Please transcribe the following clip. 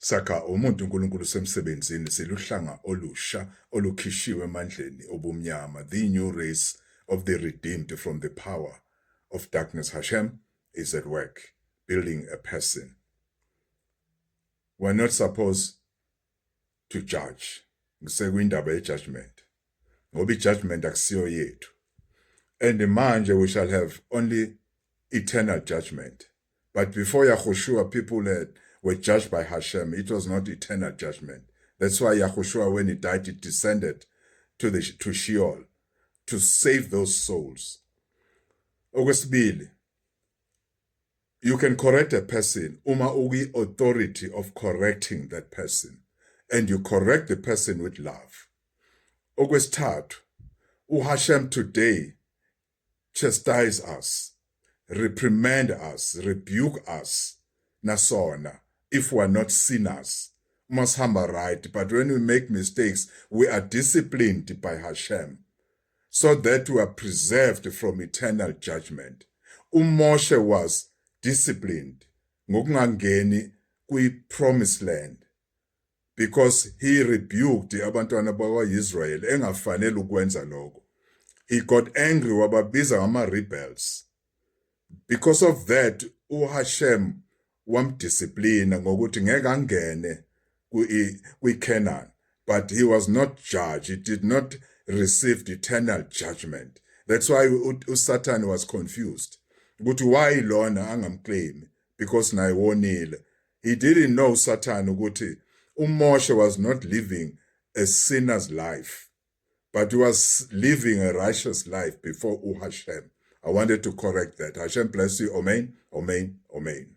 sakha umuntu uNkulunkulu semsebenzini siluhlanga olusha olukhishiwe emandleni obumnyama, the new race of the redeemed from the power of darkness. Hashem is at work building a person. We're not supposed to judge. Ngisekwindaba ye-judgment. Ngoba i-judgment akusiyo yethu. And manje we shall have only eternal judgment. But before Yahushua, people were judged by Hashem. It was not eternal judgment. That's why Yahushua, when he died, he descended to Sheol to save those souls. Okwesibili, you can correct a person uma ugi authority of correcting that person, and you correct the person with love. Okwesithathu, uHashem today chastise us, reprimand us, rebuke us, nasona, if we are not sinners. Must hamba right, but when we make mistakes, we are disciplined by Hashem, so that we are preserved from eternal judgment. Moshe was disciplined ngokungangeni kwi-promised land because he rebuked abantwana bakwa-Israel engafanele ukwenza lokho. He got angry wababiza ngama-rebels. Because of that, uHashem wamdisciplina ngokuthi ngeke angene kwi-Canaan, but he was not judged. He did not receive eternal judgment. That's why Satan was confused. But why lona angamclaim? Because naye wonile. He didn't know Satan ukuthi uMoshe was not living a sinner's life, but he was living a righteous life before Hashem. I wanted to correct that. Hashem bless you. Amen. Amen. Amen.